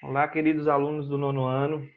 Olá, queridos alunos do nono ano,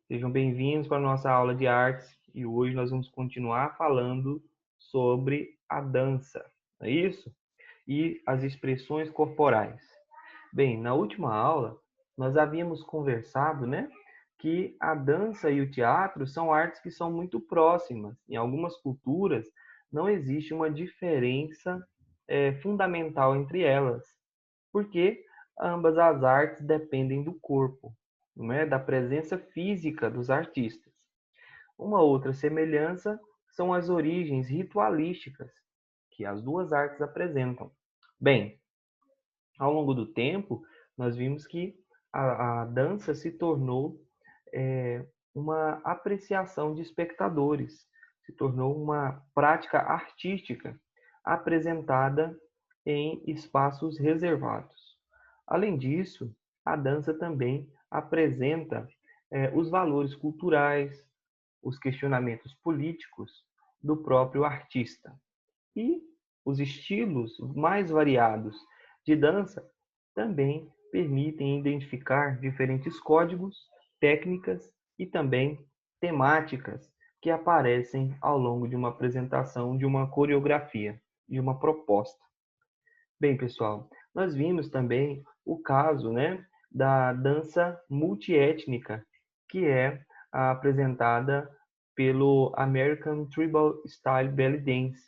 sejam bem-vindos para a nossa aula de artes e hoje nós vamos continuar falando sobre a dança, não é isso? E as expressões corporais. Bem, na última aula nós havíamos conversado, né, que a dança e o teatro são artes que são muito próximas. Em algumas culturas não existe uma diferença fundamental entre elas porque ambas as artes dependem do corpo, não é? Da presença física dos artistas. Uma outra semelhança são as origens ritualísticas que as duas artes apresentam. Bem, ao longo do tempo, nós vimos que a dança se tornou uma apreciação de espectadores, se tornou uma prática artística apresentada em espaços reservados. Além disso, a dança também apresenta os valores culturais, os questionamentos políticos do próprio artista. E os estilos mais variados de dança também permitem identificar diferentes códigos, técnicas e também temáticas que aparecem ao longo de uma apresentação de uma coreografia, de uma proposta. Bem, pessoal, nós vimos também o caso, né, da dança multiétnica, que é apresentada pelo American Tribal Style Belly Dance,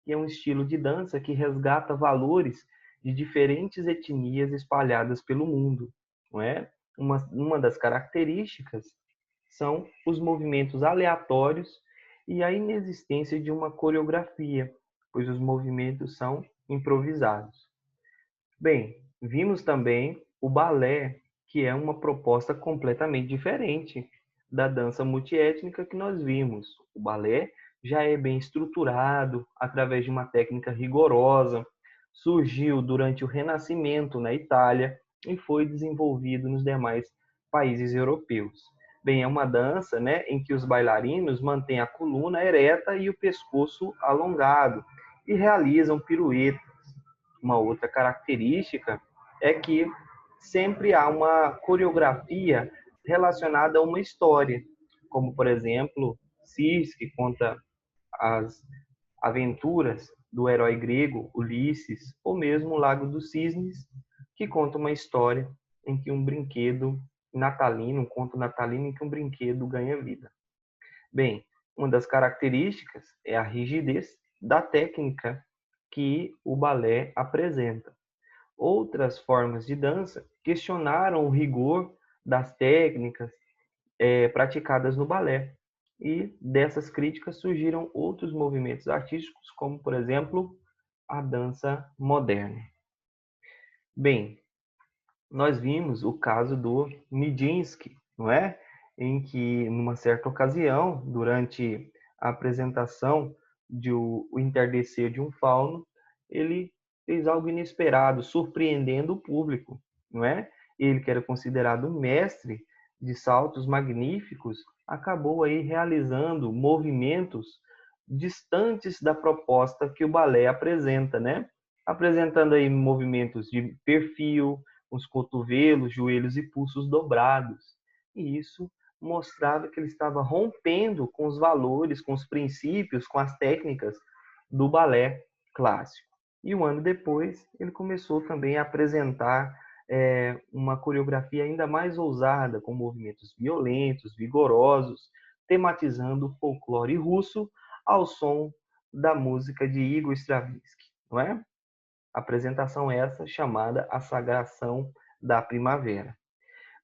que é um estilo de dança que resgata valores de diferentes etnias espalhadas pelo mundo, não é? Uma das características são os movimentos aleatórios e a inexistência de uma coreografia, pois os movimentos são improvisados. Bem, vimos também o balé, que é uma proposta completamente diferente da dança multiétnica que nós vimos. O balé já é bem estruturado, através de uma técnica rigorosa, surgiu durante o Renascimento na Itália e foi desenvolvido nos demais países europeus. Bem, é uma dança, né, em que os bailarinos mantêm a coluna ereta e o pescoço alongado e realizam piruetas. Uma outra característica é que sempre há uma coreografia relacionada a uma história, como, por exemplo, Circe, que conta as aventuras do herói grego Ulisses, ou mesmo o Lago dos Cisnes, que conta uma história em que um brinquedo natalino, um conto natalino em que um brinquedo ganha vida. Bem, uma das características é a rigidez da técnica que o balé apresenta. Outras formas de dança questionaram o rigor das técnicas praticadas no balé. E dessas críticas surgiram outros movimentos artísticos, como, por exemplo, a dança moderna. Bem, nós vimos o caso do Nijinsky, não é? Em que, numa certa ocasião, durante a apresentação de o entardecer de um fauno, ele fez algo inesperado, surpreendendo o público, não é? Ele, que era considerado um mestre de saltos magníficos, acabou aí realizando movimentos distantes da proposta que o balé apresenta, né? Apresentando aí movimentos de perfil, os cotovelos, joelhos e pulsos dobrados. E isso mostrava que ele estava rompendo com os valores, com os princípios, com as técnicas do balé clássico. E um ano depois, ele começou também a apresentar uma coreografia ainda mais ousada, com movimentos violentos, vigorosos, tematizando o folclore russo ao som da música de Igor Stravinsky, não é? Apresentação essa chamada A Sagração da Primavera.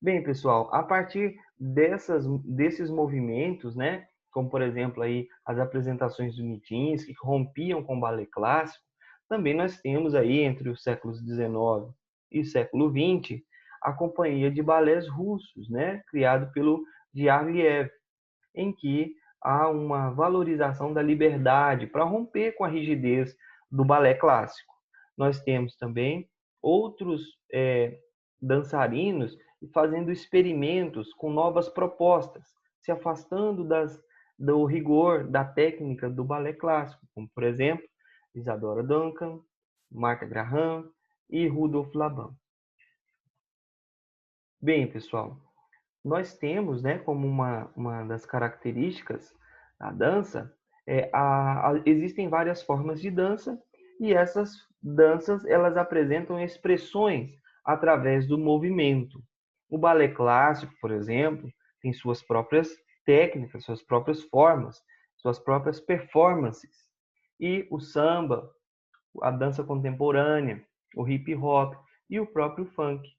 Bem, pessoal, a partir desses movimentos, né, como por exemplo aí as apresentações do Nijinsky, que rompiam com o ballet clássico, também nós temos aí entre os séculos XIX e século XX a companhia de balés russos, né, criado pelo Diaghilev, em que há uma valorização da liberdade para romper com a rigidez do balé clássico. Nós temos também outros dançarinos fazendo experimentos com novas propostas, se afastando do rigor da técnica do balé clássico, como, por exemplo, Isadora Duncan, Martha Graham e Rudolf Laban. Bem, pessoal, nós temos, né, como uma das características da dança, existem várias formas de dança e essas danças elas apresentam expressões através do movimento. O balé clássico, por exemplo, tem suas próprias técnicas, suas próprias formas, suas próprias performances. E o samba, a dança contemporânea, o hip hop e o próprio funk.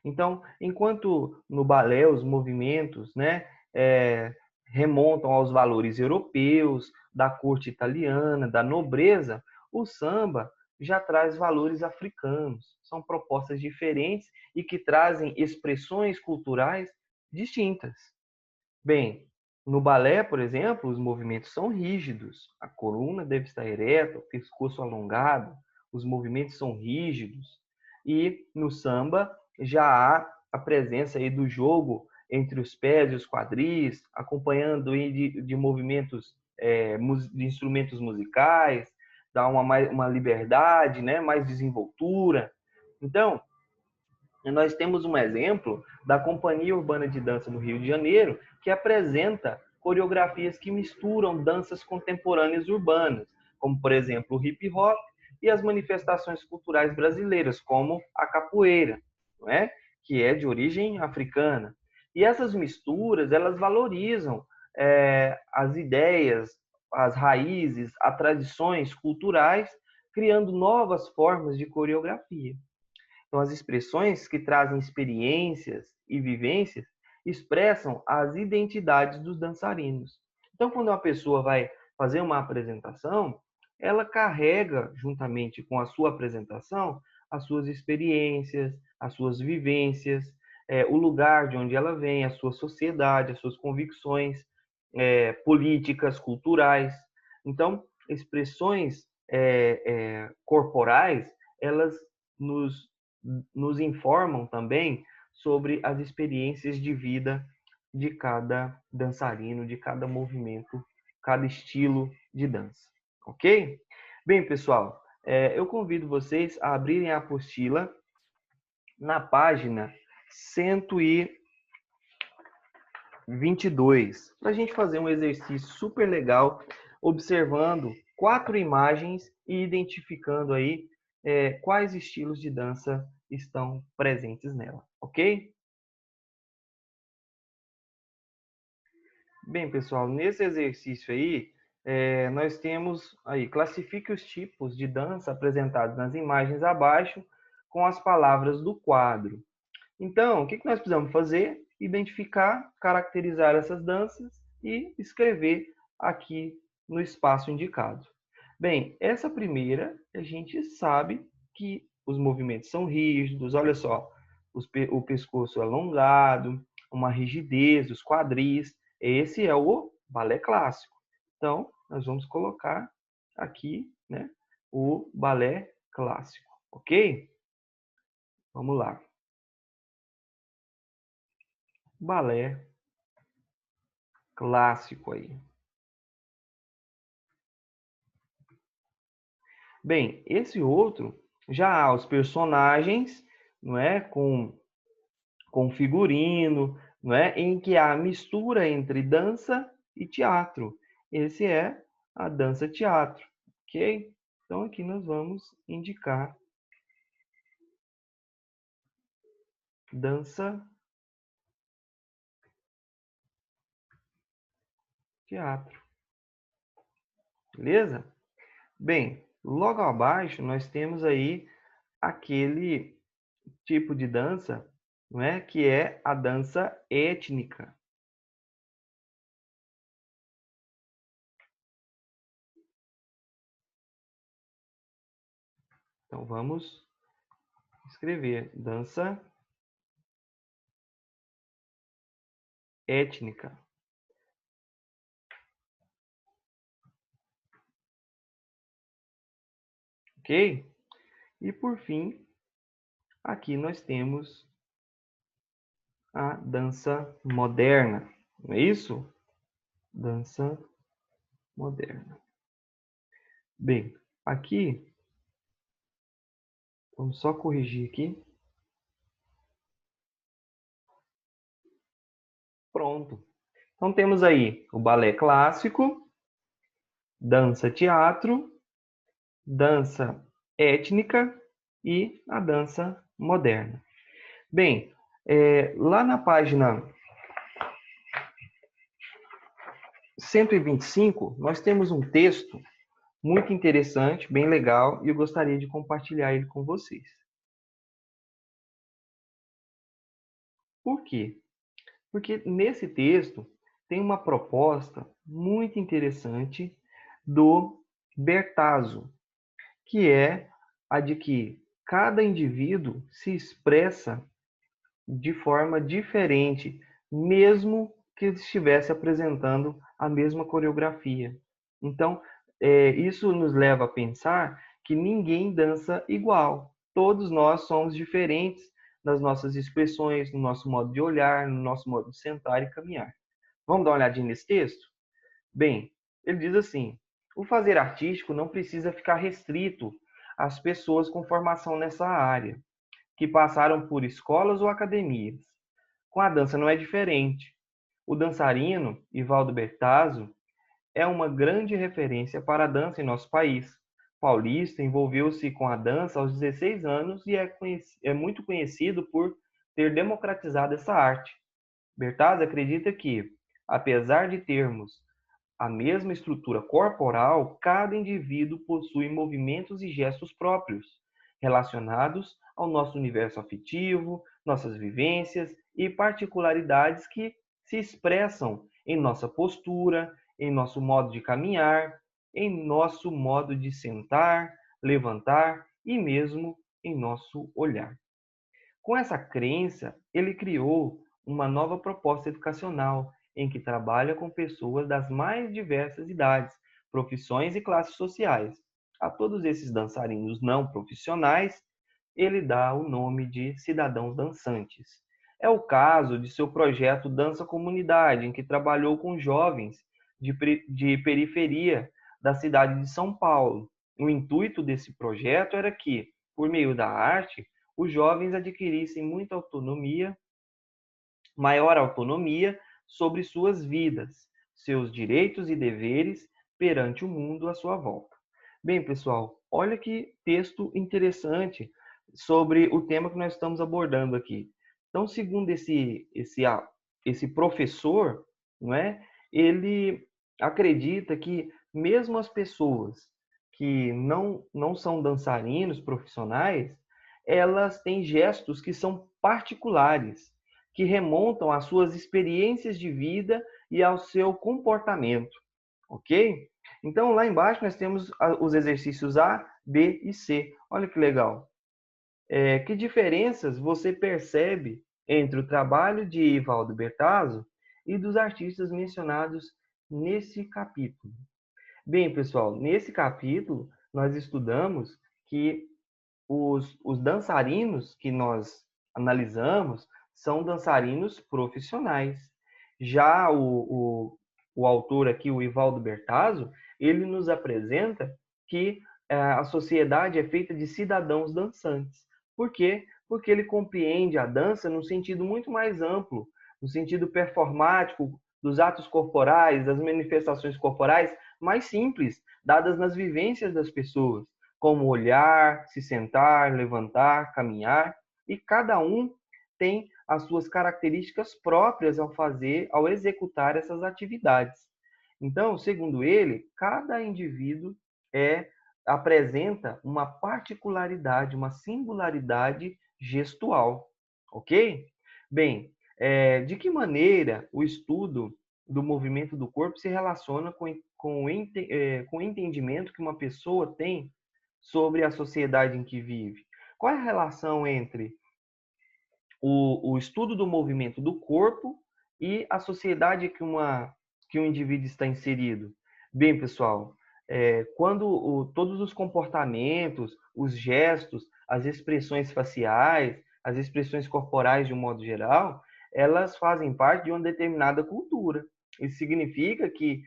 Então, enquanto no balé os movimentos, né, remontam aos valores europeus, da corte italiana, da nobreza, o samba já traz valores africanos. São propostas diferentes e que trazem expressões culturais distintas. Bem, no balé, por exemplo, os movimentos são rígidos. A coluna deve estar ereta, o pescoço alongado, os movimentos são rígidos. E no samba já há a presença aí do jogo entre os pés e os quadris, acompanhando aí de movimentos de instrumentos musicais, dá uma liberdade, né, mais desenvoltura. Então, nós temos um exemplo da Companhia Urbana de Dança no Rio de Janeiro, que apresenta coreografias que misturam danças contemporâneas urbanas, como, por exemplo, o hip hop e as manifestações culturais brasileiras, como a capoeira, não é? Que é de origem africana. E essas misturas, elas valorizam as ideias, as raízes, as tradições culturais, criando novas formas de coreografia. Então, as expressões que trazem experiências e vivências expressam as identidades dos dançarinos. Então, quando uma pessoa vai fazer uma apresentação, ela carrega, juntamente com a sua apresentação, as suas experiências, as suas vivências, o lugar de onde ela vem, a sua sociedade, as suas convicções políticas, culturais. Então, expressões corporais, elas nos nos informam também sobre as experiências de vida de cada dançarino, de cada movimento, cada estilo de dança. Ok? Bem, pessoal, eu convido vocês a abrirem a apostila na página 122, para a gente fazer um exercício super legal, observando 4 imagens e identificando aí quais estilos de dança estão presentes nela, ok? Bem, pessoal, nesse exercício aí, nós temos aí, classifique os tipos de dança apresentados nas imagens abaixo com as palavras do quadro. Então, o que nós precisamos fazer? Identificar, caracterizar essas danças e escrever aqui no espaço indicado. Bem, essa primeira, a gente sabe que os movimentos são rígidos, olha só, o pescoço alongado, uma rigidez dos quadris. Esse é o balé clássico. Então, nós vamos colocar aqui, né, o balé clássico, ok? Vamos lá. Balé clássico aí. Bem, esse outro já há os personagens, não é, com figurino, não é, em que há mistura entre dança e teatro. Esse é a dança teatro, ok? Então aqui nós vamos indicar dança teatro, beleza? Bem, logo abaixo nós temos aí aquele tipo de dança, não é, que é a dança étnica. Então vamos escrever dança étnica. Ok? E por fim, aqui nós temos a dança moderna. Não é isso? Dança moderna. Bem, aqui, vamos só corrigir aqui. pronto. Então temos aí o balé clássico, dança teatro, dança étnica e a dança moderna. Bem, lá na página 125, nós temos um texto muito interessante, bem legal, e eu gostaria de compartilhar ele com vocês. Por quê? Porque nesse texto tem uma proposta muito interessante do Bertazzo, que é a de que cada indivíduo se expressa de forma diferente, mesmo que estivesse apresentando a mesma coreografia. Então, isso nos leva a pensar que ninguém dança igual. Todos nós somos diferentes nas nossas expressões, no nosso modo de olhar, no nosso modo de sentar e caminhar. Vamos dar uma olhadinha nesse texto? Bem, ele diz assim: o fazer artístico não precisa ficar restrito às pessoas com formação nessa área, que passaram por escolas ou academias. Com a dança não é diferente. O dançarino, Ivaldo Bertazzo, é uma grande referência para a dança em nosso país. Paulista, envolveu-se com a dança aos 16 anos e é muito conhecido por ter democratizado essa arte. Bertazzo acredita que, apesar de termos a mesma estrutura corporal, cada indivíduo possui movimentos e gestos próprios, relacionados ao nosso universo afetivo, nossas vivências e particularidades que se expressam em nossa postura, em nosso modo de caminhar, em nosso modo de sentar, levantar e mesmo em nosso olhar. Com essa crença, ele criou uma nova proposta educacional em que trabalha com pessoas das mais diversas idades, profissões e classes sociais. A todos esses dançarinos não profissionais, ele dá o nome de cidadãos dançantes. É o caso de seu projeto Dança Comunidade, em que trabalhou com jovens de periferia da cidade de São Paulo. O intuito desse projeto era que, por meio da arte, os jovens adquirissem muita autonomia, maior autonomia sobre suas vidas, seus direitos e deveres perante o mundo à sua volta. Bem, pessoal, olha que texto interessante sobre o tema que nós estamos abordando aqui. Então, segundo esse professor, não é? Ele acredita que mesmo as pessoas que não são dançarinos profissionais, elas têm gestos que são particulares, que remontam às suas experiências de vida e ao seu comportamento, ok? Então, lá embaixo nós temos os exercícios A, B e C. Olha que legal. Que diferenças você percebe entre o trabalho de Ivaldo Bertazzo e dos artistas mencionados nesse capítulo? Bem, pessoal, nesse capítulo nós estudamos que os dançarinos que nós analisamos são dançarinos profissionais. Já o autor aqui, o Ivaldo Bertazzo, ele nos apresenta que a sociedade é feita de cidadãos dançantes. Por quê? Porque ele compreende a dança num sentido muito mais amplo, no sentido performático dos atos corporais, das manifestações corporais mais simples, dadas nas vivências das pessoas, como olhar, se sentar, levantar, caminhar, e cada um tem as suas características próprias ao executar essas atividades. Então, segundo ele, cada indivíduo apresenta uma particularidade, uma singularidade gestual, ok? Bem, de que maneira o estudo do movimento do corpo se relaciona com o entendimento que uma pessoa tem sobre a sociedade em que vive? Qual é a relação entre o estudo do movimento do corpo e a sociedade que um indivíduo está inserido? Bem, pessoal, quando todos os comportamentos, os gestos, as expressões faciais, as expressões corporais de um modo geral, elas fazem parte de uma determinada cultura. Isso significa que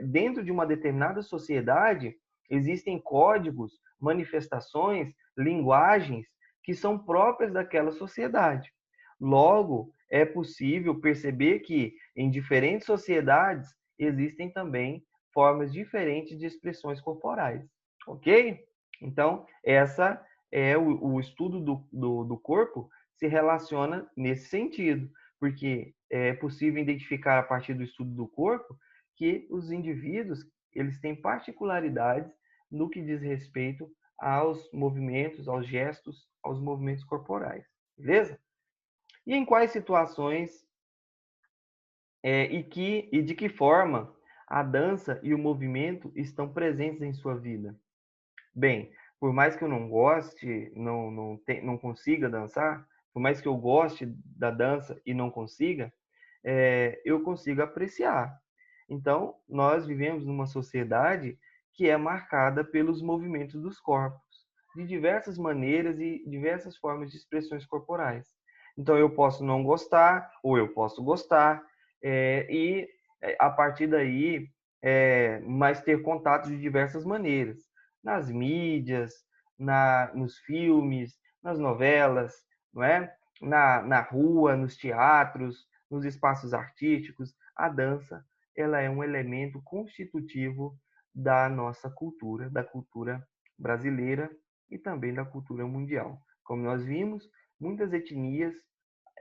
dentro de uma determinada sociedade existem códigos, manifestações, linguagens que são próprias daquela sociedade. Logo, é possível perceber que em diferentes sociedades existem também formas diferentes de expressões corporais, ok? Então, essa é o estudo do corpo se relaciona nesse sentido, porque é possível identificar a partir do estudo do corpo que os indivíduos eles têm particularidades no que diz respeito aos movimentos, aos gestos, aos movimentos corporais, beleza? E em quais situações e de que forma a dança e o movimento estão presentes em sua vida? Bem, por mais que eu não goste, não consiga dançar, por mais que eu goste da dança e não consiga, eu consigo apreciar. Então, nós vivemos numa sociedade que é marcada pelos movimentos dos corpos, de diversas maneiras e diversas formas de expressões corporais. Então, eu posso não gostar, ou eu posso gostar, e a partir daí, mas ter contatos de diversas maneiras, nas mídias, nos filmes, nas novelas, não é? Na rua, nos teatros, nos espaços artísticos, a dança ela é um elemento constitutivo da nossa cultura, da cultura brasileira e também da cultura mundial. Como nós vimos, muitas etnias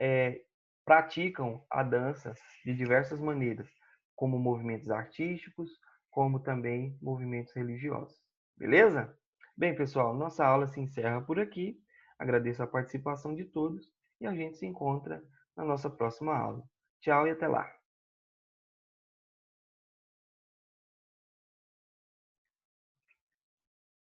é, praticam a dança de diversas maneiras, como movimentos artísticos, como também movimentos religiosos. Beleza? Bem, pessoal, nossa aula se encerra por aqui. Agradeço a participação de todos e a gente se encontra na nossa próxima aula. Tchau e até lá!